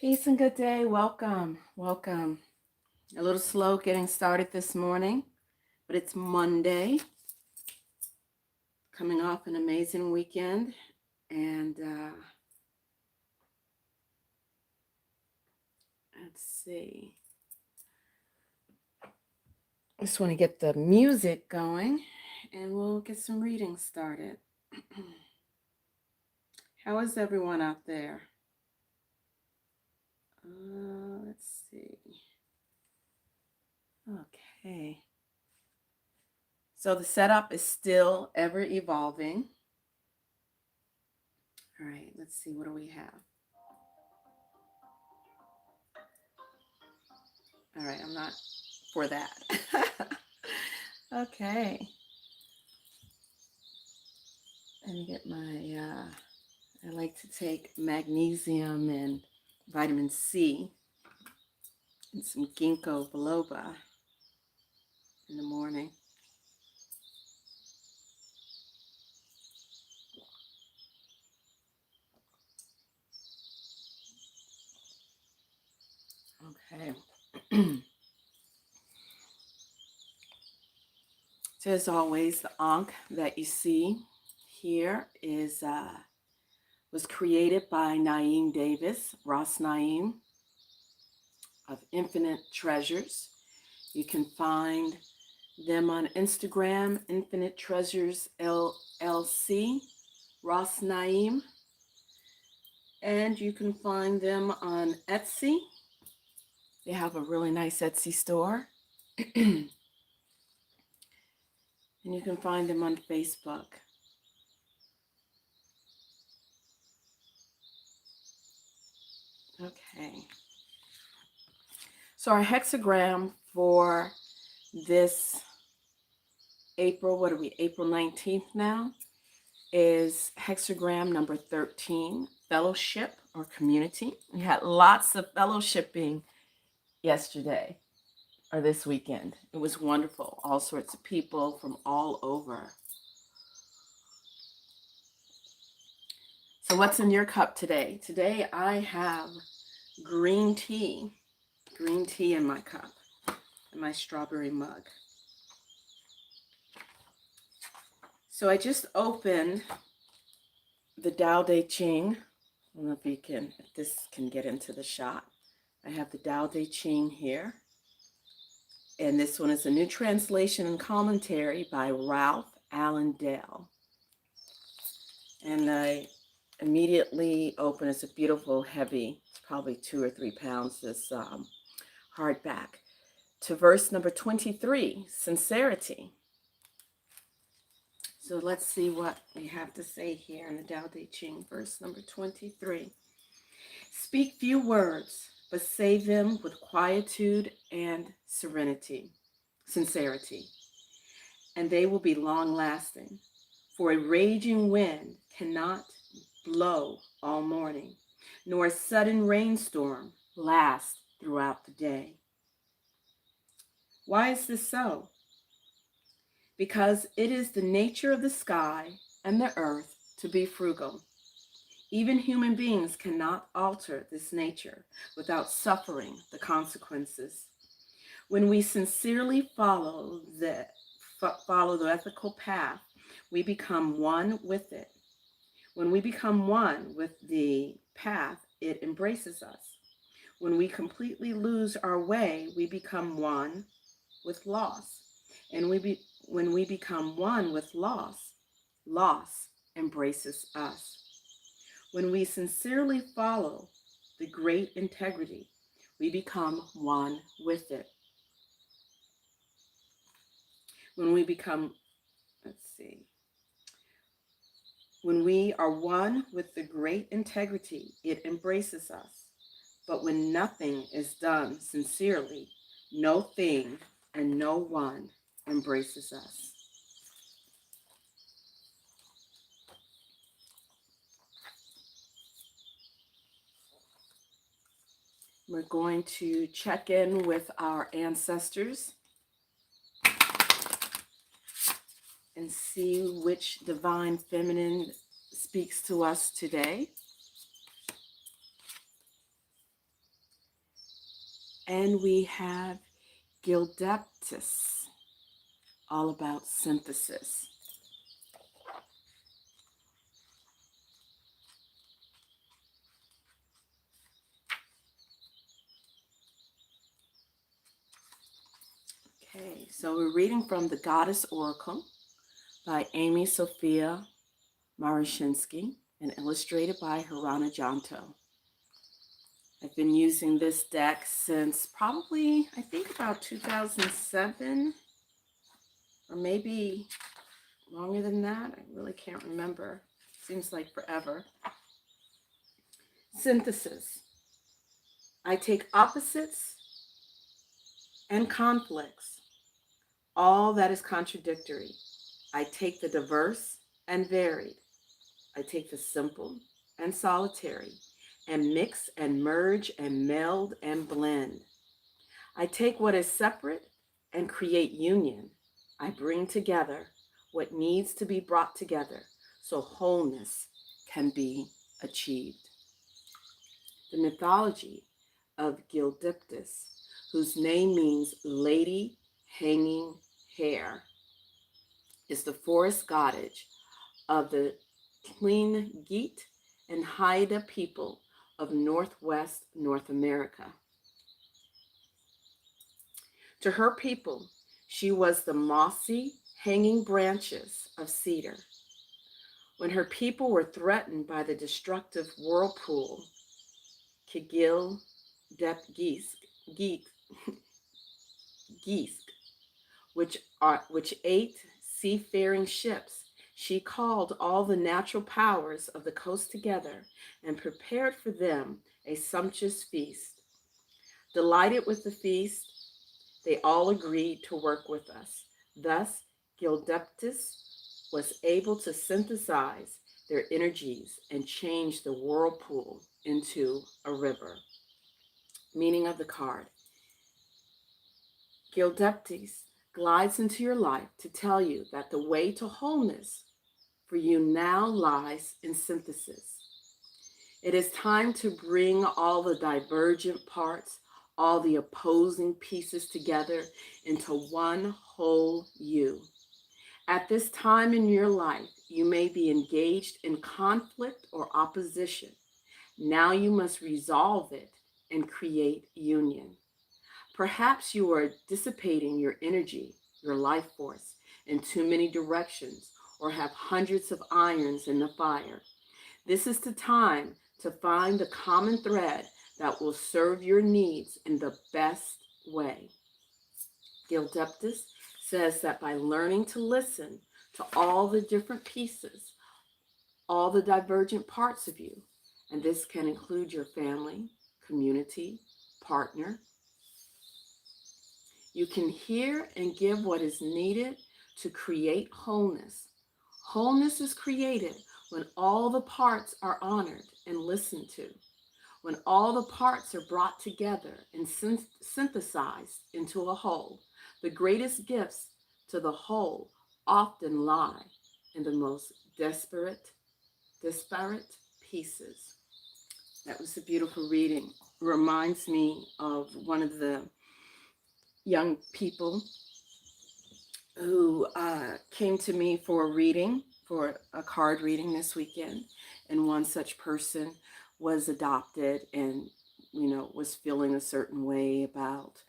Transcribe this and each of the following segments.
Peace and good day. Welcome. Welcome. A little slow getting started this morning, but it's Monday, coming off an amazing weekend. And let's see. I just want to get the music going and we'll get some reading started. How is everyone out there? Let's see. Okay. So the setup is still ever evolving. All right, let's see. What do we have? All right, I'm not for that. Okay. Let me get my, I like to take magnesium and vitamin C and some ginkgo biloba in the morning. Okay. So as always, the Ankh that you see here was created by Naeem Davis, Ross Naeem of Infinite Treasures. You can find them on Instagram, Infinite Treasures LLC, Ross Naeem. And you can find them on Etsy. They have a really nice Etsy store. And you can find them on Facebook. Okay. So our hexagram for this April, what are we, April 19th now, is hexagram number 13, fellowship or community. We had lots of fellowshipping yesterday or this weekend. It was wonderful. All sorts of people from all over. So what's in your cup today? Today I have green tea in my cup, in my strawberry mug. So I just opened the Tao Te Ching. I don't know if this can get into the shot. I have the Tao Te Ching here. And this one is a new translation and commentary by Ralph Allen Dale. And I immediately open. It's a beautiful, heavy, it's probably 2 or 3 pounds, this hardback, to verse number 23, sincerity. So let's see what we have to say here in the Tao Te Ching, verse number 23. Speak few words, but say them with quietude and serenity, sincerity, and they will be long-lasting. For a raging wind cannot blow all morning, nor a sudden rainstorm last throughout the day. Why is this so? Because it is the nature of the sky and the earth to be frugal. Even human beings cannot alter this nature without suffering the consequences. When we sincerely follow the ethical path, we become one with it. When we become one with the path, it embraces us. When we completely lose our way, we become one with loss. And when we become one with loss, loss embraces us. When we sincerely follow the great integrity, we become one with it. When we become, when we are one with the great integrity, it embraces us. But when nothing is done sincerely, no thing and no one embraces us. We're going to check in with our ancestors and see which divine feminine speaks to us today. And we have Gildeptis, all about synthesis. Okay, so we're reading from The Goddess Oracle by Amy Sophia Marashinsky and illustrated by Harana Janto. I've been using this deck since probably, I think about 2007, or maybe longer than that. I really can't remember. Seems like forever. Synthesis. I take opposites and conflicts, all that is contradictory. I take the diverse and varied. I take the simple and solitary and mix and merge and meld and blend. I take what is separate and create union. I bring together what needs to be brought together so wholeness can be achieved. The mythology of Gildiptis, whose name means lady hanging hair, is the forest goddess of the Tlingit and Haida people of Northwest North America. To her people, she was the mossy, hanging branches of cedar. When her people were threatened by the destructive whirlpool, Kigil Dep Geesk, which ate seafaring ships, she called all the natural powers of the coast together and prepared for them a sumptuous feast. Delighted with the feast, they all agreed to work with us. Thus, Gildeptis was able to synthesize their energies and change the whirlpool into a river. Meaning of the card. Gildeptis glides into your life to tell you that the way to wholeness for you now lies in synthesis. It is time to bring all the divergent parts, all the opposing pieces together into one whole you. At this time in your life, you may be engaged in conflict or opposition. Now you must resolve it and create union. Perhaps you are dissipating your energy, your life force, in too many directions, or have hundreds of irons in the fire. This is the time to find the common thread that will serve your needs in the best way. Gildeptis says that by learning to listen to all the different pieces, all the divergent parts of you, and this can include your family, community, partner, you can hear and give what is needed to create wholeness. Wholeness is created when all the parts are honored and listened to, when all the parts are brought together and synthesized into a whole. The greatest gifts to the whole often lie in the most disparate pieces. That was a beautiful reading. Reminds me of one of the young people who came to me for a reading, for a card reading this weekend. And one such person was adopted and, was feeling a certain way about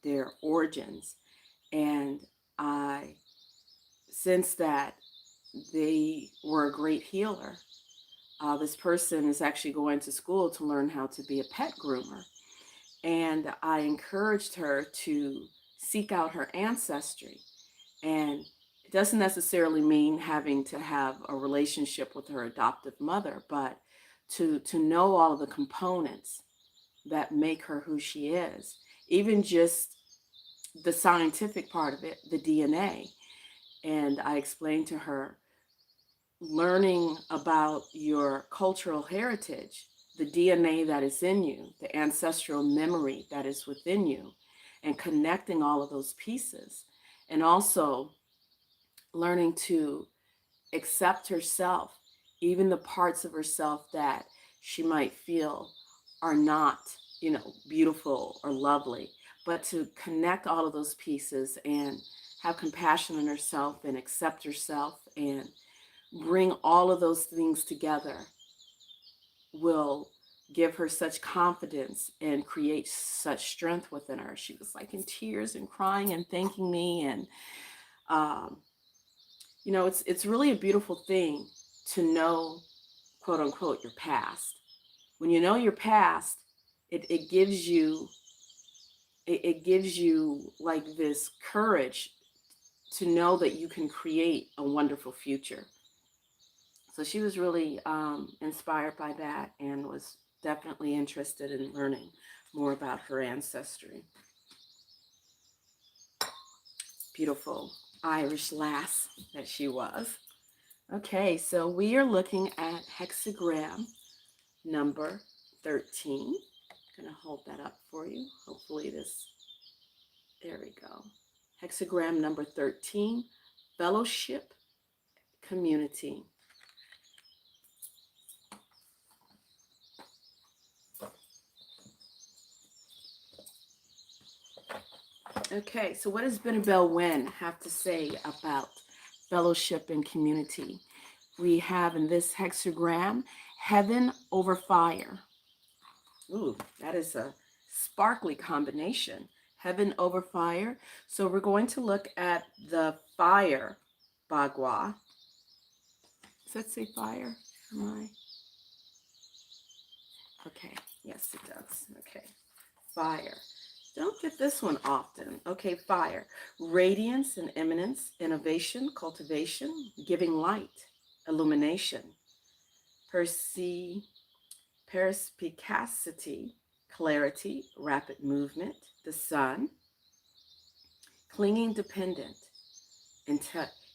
their origins. And I sensed that they were a great healer. This person is actually going to school to learn how to be a pet groomer. And I encouraged her to seek out her ancestry. And it doesn't necessarily mean having to have a relationship with her adoptive mother, but to know all of the components that make her who she is, even just the scientific part of it, the DNA. And I explained to her, learning about your cultural heritage, the DNA that is in you, the ancestral memory that is within you, and connecting all of those pieces. And also learning to accept herself, even the parts of herself that she might feel are not beautiful or lovely, but to connect all of those pieces and have compassion on herself and accept herself and bring all of those things together will give her such confidence and create such strength within her. She was like in tears and crying and thanking me. And, um, it's really a beautiful thing to know, quote unquote, your past. When you know your past, it gives you it gives you like this courage to know that you can create a wonderful future. So she was really inspired by that and was definitely interested in learning more about her ancestry. Beautiful Irish lass that she was. Okay, so we are looking at hexagram number 13. I'm going to hold that up for you. Hopefully there we go. Hexagram number 13, fellowship, community. Okay, so what does Benabel Wen have to say about fellowship and community? We have in this hexagram, heaven over fire. Ooh, that is a sparkly combination. Heaven over fire. So we're going to look at the fire bagua. Does that say fire? Am I? Okay, yes it does. Okay, fire. Don't get this one often. Okay, fire. Radiance and eminence, innovation, cultivation, giving light, illumination, perspicacity, clarity, rapid movement, the sun, clinging dependent,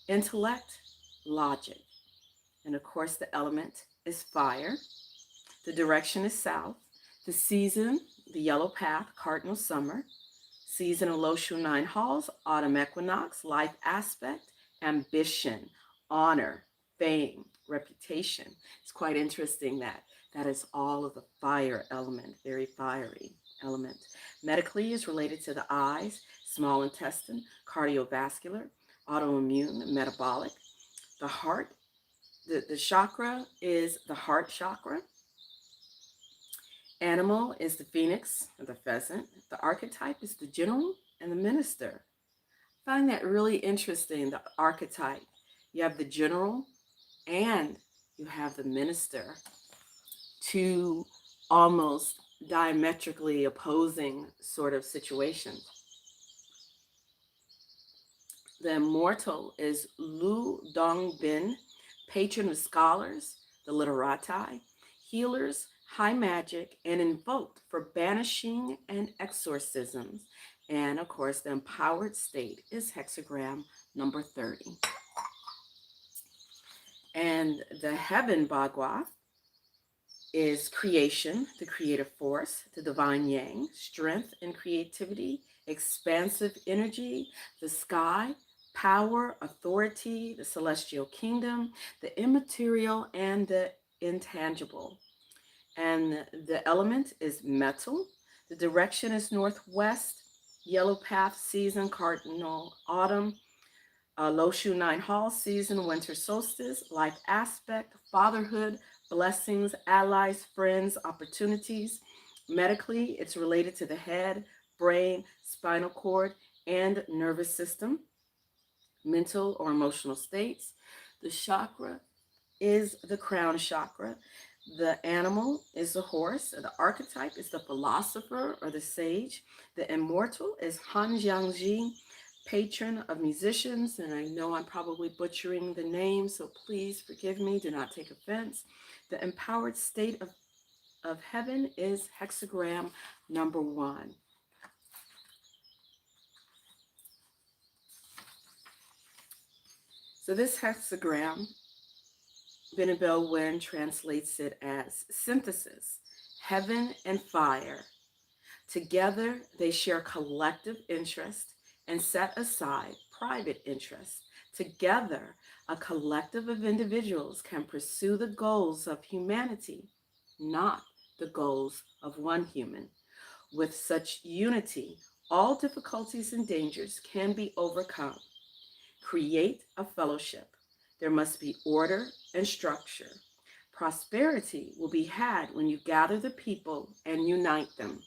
intellect, logic. And of course, the element is fire. The direction is south. The season, the yellow path, cardinal summer. Season of Loshu 9 halls, autumn equinox, life aspect, ambition, honor, fame, reputation. It's quite interesting that is all of the fire element, very fiery element. Medically is related to the eyes, small intestine, cardiovascular, autoimmune, metabolic. The heart, the chakra is the heart chakra. Animal is the phoenix or the pheasant. The archetype is the general and the minister. I find that really interesting, the archetype. You have the general and you have the minister, two almost diametrically opposing sort of situations. The immortal is Lu Dongbin, patron of scholars, the literati, healers, high magic, and invoked for banishing and exorcisms. And of course, the empowered state is hexagram number 30. And the heaven bagua is creation, the creative force, the divine yang, strength and creativity, expansive energy, the sky, power, authority, the celestial kingdom, the immaterial and the intangible. And the element is metal. The direction is northwest, yellow path, season, cardinal, autumn, Loshu 9 hall, season, winter solstice, life aspect, fatherhood, blessings, allies, friends, opportunities. Medically, it's related to the head, brain, spinal cord, and nervous system. Mental or emotional states. The chakra is the crown chakra. The animal is the horse. The archetype is the philosopher or the sage. The immortal is Han Jiangji, patron of musicians. And I know I'm probably butchering the name, so please forgive me. Do not take offense. The empowered state of heaven is hexagram number 1. So this hexagram, Benabel Wen translates it as synthesis, heaven and fire. Together, they share collective interest and set aside private interest. Together, a collective of individuals can pursue the goals of humanity, not the goals of one human. With such unity, all difficulties and dangers can be overcome. Create a fellowship. There must be order and structure. Prosperity will be had when you gather the people and unite them.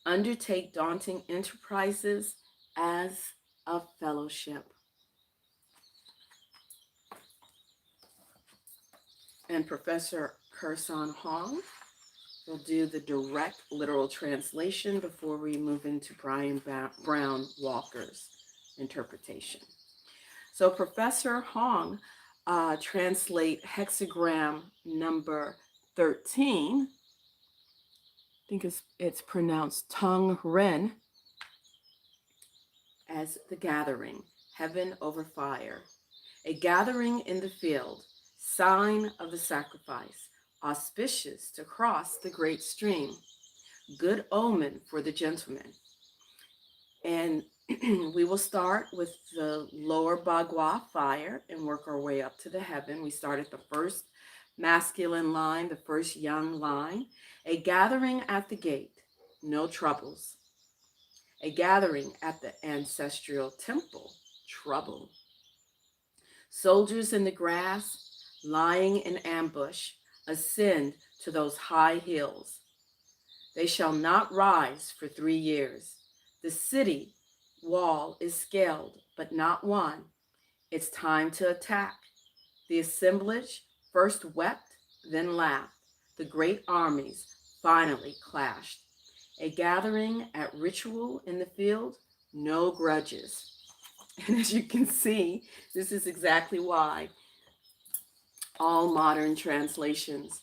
Undertake daunting enterprises as a fellowship. And Professor Kerson Hong will do the direct literal translation before we move into Brian Brown Walker's interpretation. So Professor Hong translate hexagram number 13. I think it's pronounced Tong Ren, as the gathering, heaven over fire. A gathering in the field, sign of the sacrifice, auspicious to cross the great stream, good omen for the gentleman. And we will start with the lower Bagua fire and work our way up to the heaven. We start at the first masculine line, the first young line. A gathering at the gate, no troubles. A gathering at the ancestral temple, trouble. Soldiers in the grass, lying in ambush, ascend to those high hills. They shall not rise for 3 years. The city wall is scaled, but not won. It's time to attack. The assemblage first wept, then laughed. The great armies finally clashed. A gathering at ritual in the field, no grudges. And as you can see, this is exactly why all modern translations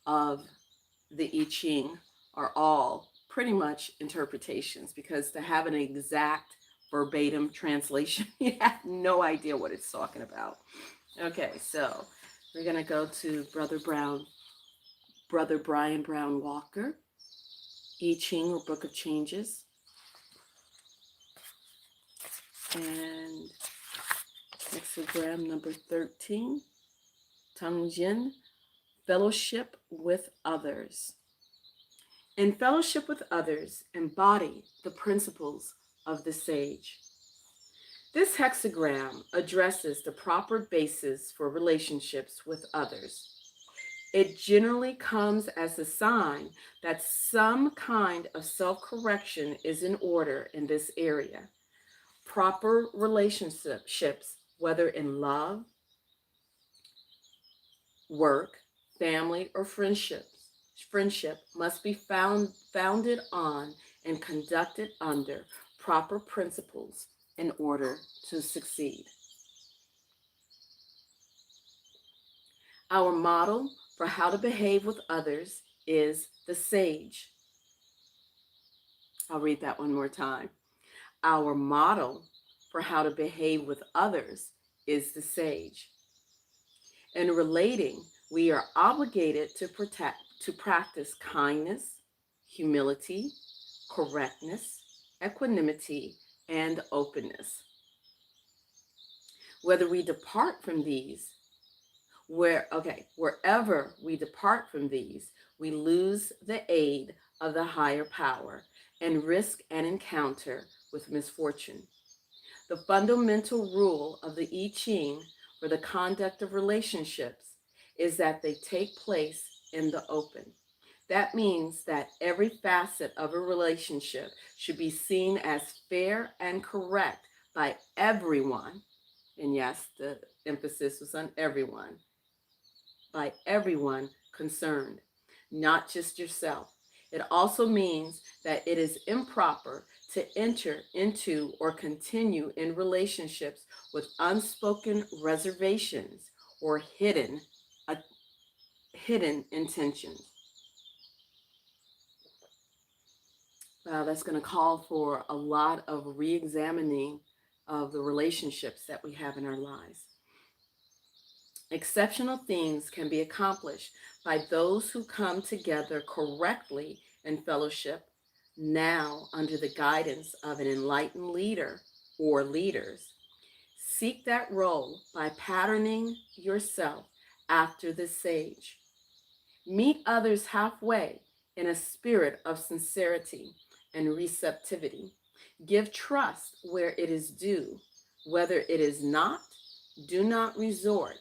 of the I Ching are all pretty much interpretations, because to have an exact verbatim translation, you have no idea what it's talking about. Okay, so we're going to go to Brother Brian Brown Walker, I Ching or Book of Changes. And hexagram number 13, Tung Jin, fellowship with others. In fellowship with others, embody the principles of the sage. This hexagram addresses the proper basis for relationships with others. It generally comes as a sign that some kind of self-correction is in order in this area. Proper relationships, whether in love, work, family, or friendship must be founded on and conducted under proper principles in order to succeed. Our model for how to behave with others is the sage. I'll read that one more time. Our model for how to behave with others is the sage. In relating, we are obligated to practice kindness, humility, correctness, equanimity, and openness. Whether we depart from these, wherever we depart from these, we lose the aid of the higher power and risk an encounter with misfortune. The fundamental rule of the I Ching for the conduct of relationships is that they take place in the open. That means that every facet of a relationship should be seen as fair and correct by everyone. And yes, the emphasis was on everyone. By everyone concerned, not just yourself. It also means that it is improper to enter into or continue in relationships with unspoken reservations or hidden intentions. That's going to call for a lot of re-examining of the relationships that we have in our lives. Exceptional things can be accomplished by those who come together correctly in fellowship, now under the guidance of an enlightened leader or leaders. Seek that role by patterning yourself after the sage. Meet others halfway in a spirit of sincerity and receptivity. Give trust where it is due. Whether it is not, do not resort.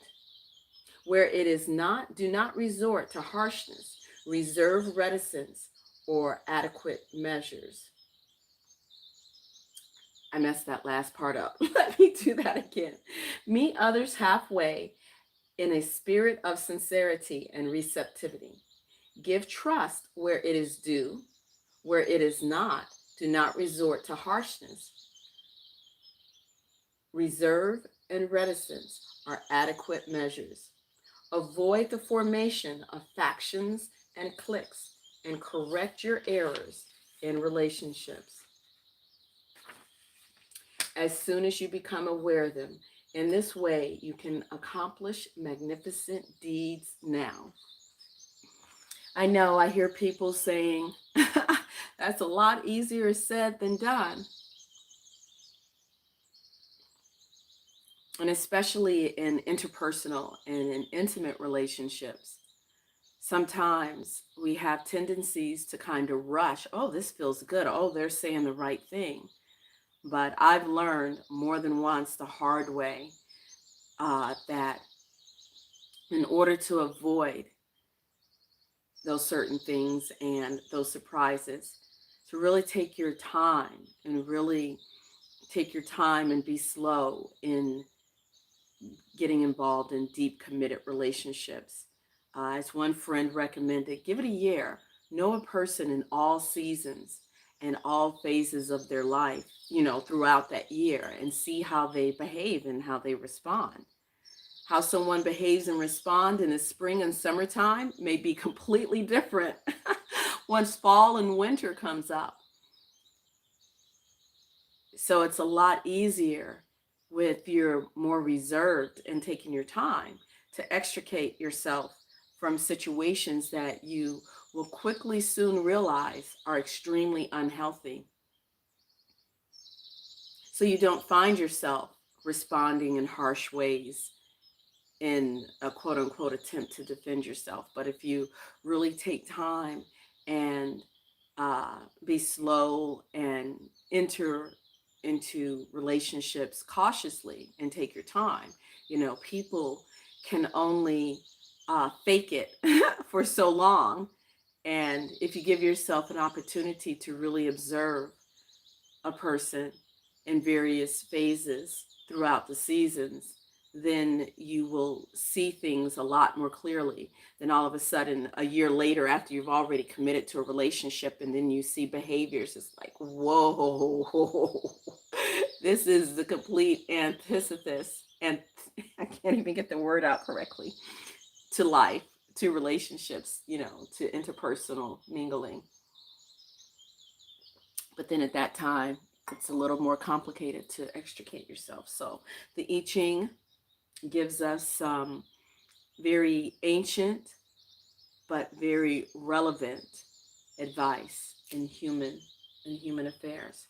Where it is not, do not resort to harshness, reserve reticence, or adequate measures. I messed that last part up. Let me do that again. Meet others halfway in a spirit of sincerity and receptivity. Give trust where it is due. Where it is not, do not resort to harshness. Reserve and reticence are adequate measures. Avoid the formation of factions and cliques, and correct your errors in relationships as soon as you become aware of them. In this way, you can accomplish magnificent deeds now. I know I hear people saying, that's a lot easier said than done. And especially in interpersonal and in intimate relationships, sometimes we have tendencies to kind of rush. Oh, this feels good. Oh, they're saying the right thing. But I've learned more than once the hard way that in order to avoid those certain things and those surprises, to really take your time and really take your time and be slow in getting involved in deep, committed relationships. As one friend recommended, give it a year. Know a person in all seasons and all phases of their life, throughout that year, and see how they behave and how they respond. How someone behaves and responds in the spring and summertime may be completely different once fall and winter comes up. So it's a lot easier with you're more reserved and taking your time to extricate yourself from situations that you will quickly soon realize are extremely unhealthy. So you don't find yourself responding in harsh ways in a quote unquote attempt to defend yourself. But if you really take time and be slow and enter into relationships cautiously and take your time, people can only fake it for so long. And if you give yourself an opportunity to really observe a person in various phases throughout the seasons, then you will see things a lot more clearly than all of a sudden a year later after you've already committed to a relationship, and then you see behaviors. It's like, whoa, this is the complete antithesis, and I can't even get the word out correctly, to life, to relationships, to interpersonal mingling. But then at that time, it's a little more complicated to extricate yourself. So the I Ching gives us some very ancient but very relevant advice in human affairs.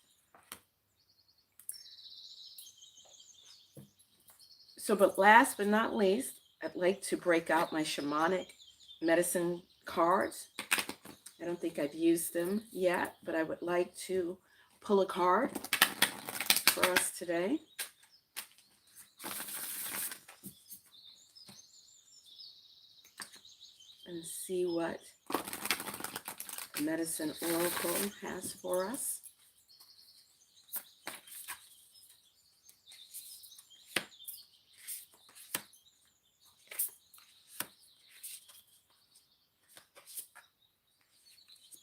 So, but last but not least, I'd like to break out my shamanic medicine cards. I don't think I've used them yet, but I would like to pull a card for us today. And see what Medicine Oracle has for us.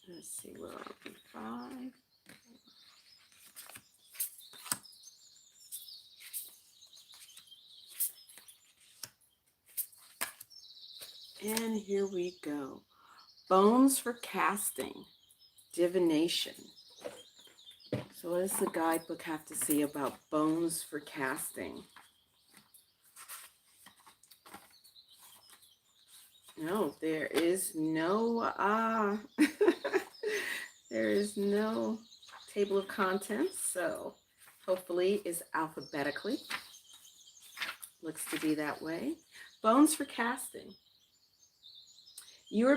Let's see, where are we? 5. And here we go. Bones for casting, divination. So what does the guidebook have to say about bones for casting? No, there is no there is no table of contents, so hopefully is alphabetically. Looks to be that way. Bones for casting. You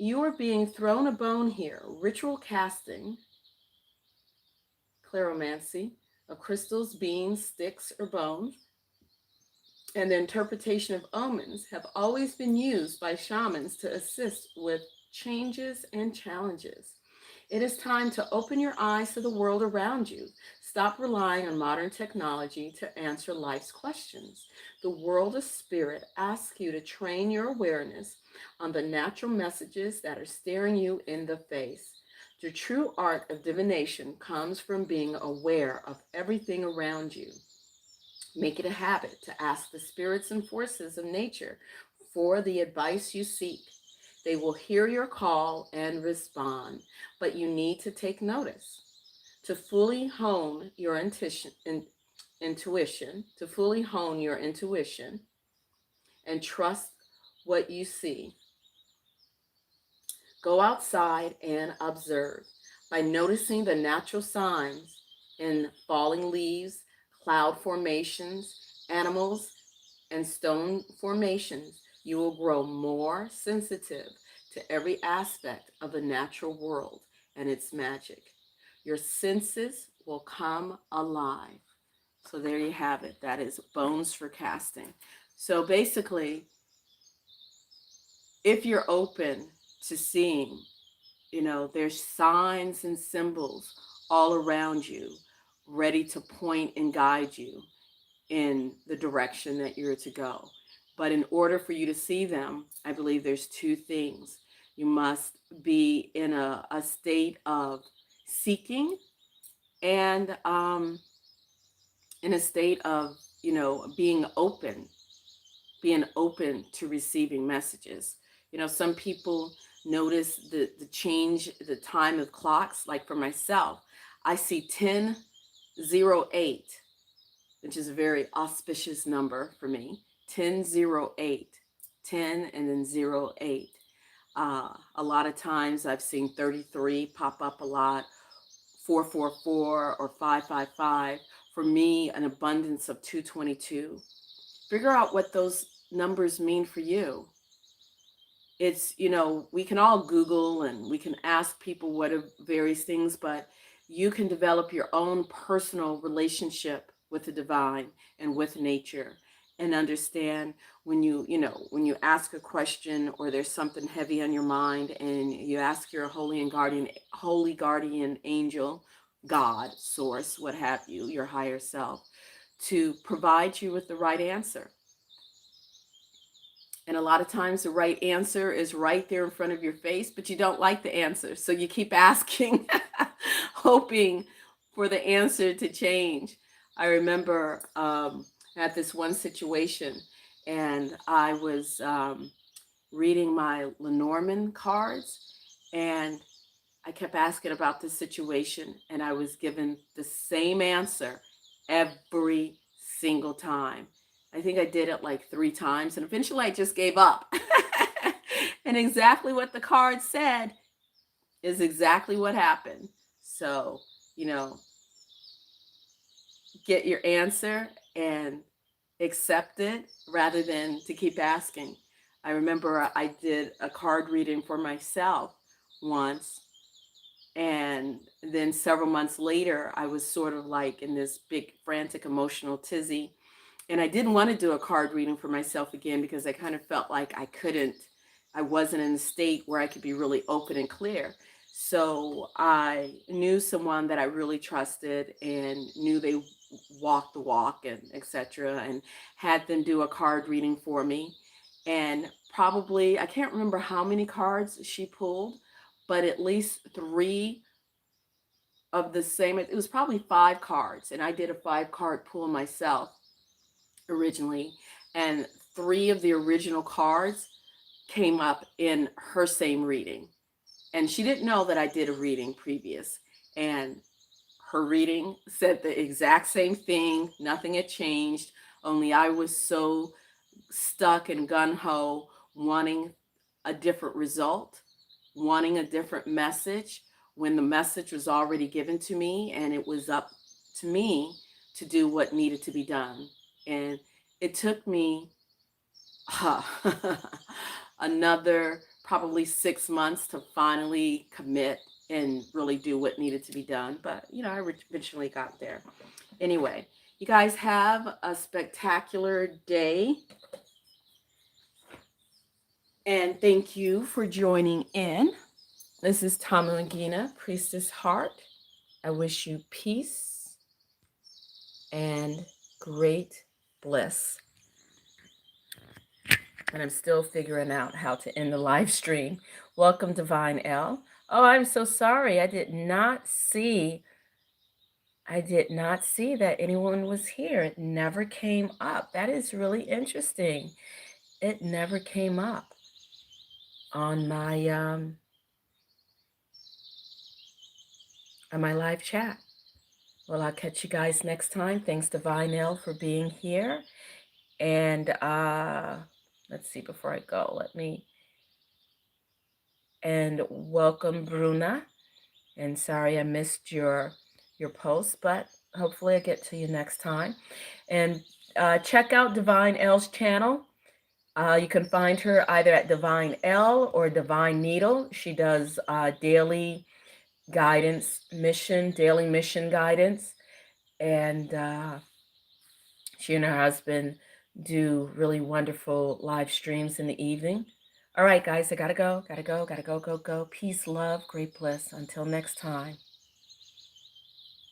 You are being thrown a bone here. Ritual casting, cleromancy, of crystals, beans, sticks, or bones, and the interpretation of omens have always been used by shamans to assist with changes and challenges. It is time to open your eyes to the world around you. Stop relying on modern technology to answer life's questions. The world of spirit asks you to train your awareness on the natural messages that are staring you in the face. The true art of divination comes from being aware of everything around you. Make it a habit to ask the spirits and forces of nature for the advice you seek. They will hear your call and respond, but you need to take notice. To fully hone your intuition, to fully hone your intuition and trust what you see, go outside and observe by noticing the natural signs in falling leaves, cloud formations, animals, and stone formations. You will grow more sensitive to every aspect of the natural world and its magic. Your senses will come alive. So there you have it. That is bones for casting. So basically, if you're open to seeing, there's signs and symbols all around you, ready to point and guide you in the direction that you're to go. But in order for you to see them, I believe there's two things. You must be in a state of seeking and in a state of, being open to receiving messages. Some people notice the change, the time of clocks. Like for myself, I see 10:08, which is a very auspicious number for me. 10:08, 10 and then 08. A lot of times I've seen 33 pop up a lot, 444 or 555. For me, an abundance of 222. Figure out what those numbers mean for you. It's, we can all Google and we can ask people what are various things, but you can develop your own personal relationship with the divine and with nature, and understand when you ask a question or there's something heavy on your mind and you ask your holy guardian angel, God, source, what have you, your higher self, to provide you with the right answer. And a lot of times the right answer is right there in front of your face, but you don't like the answer. So you keep asking, hoping for the answer to change. I remember at this one situation, and I was reading my Lenormand cards, and I kept asking about this situation, and I was given the same answer every single time. I think I did it like 3 times, and eventually I just gave up. And exactly what the card said is exactly what happened. So, get your answer and accept it rather than to keep asking. I remember I did a card reading for myself once, and then several months later, I was sort of like in this big frantic emotional tizzy. And I didn't want to do a card reading for myself again because I kind of felt like I wasn't in a state where I could be really open and clear. So I knew someone that I really trusted and knew they walked the walk and etc., and had them do a card reading for me. And probably, I can't remember how many cards she pulled, but at least 3 of the same, it was probably 5 cards. And I did a 5-card pull myself originally, and 3 of the original cards came up in her same reading. And she didn't know that I did a reading previous. And her reading said the exact same thing. Nothing had changed. Only I was so stuck and gung-ho, wanting a different result, wanting a different message, when the message was already given to me, and it was up to me to do what needed to be done. And it took me another probably 6 months to finally commit and really do what needed to be done. But, I eventually got there. Anyway, you guys have a spectacular day. And thank you for joining in. This is Tama Magina, Priestess Heart. I wish you peace and great bliss. And I'm still figuring out how to end the live stream. Welcome, Divine L. Oh, I'm so sorry. I did not see that anyone was here. It never came up. That is really interesting. It never came up on my live chat. Well, I'll catch you guys next time. Thanks, Divine L, for being here. And let's see, before I go, and welcome, Bruna. And sorry I missed your post, but hopefully I get to you next time. And check out Divine L's channel. You can find her either at Divine L or Divine Needle. She does daily mission guidance. And she and her husband do really wonderful live streams in the evening. All right, guys, I gotta go. Go. Peace, love, great bliss. Until next time.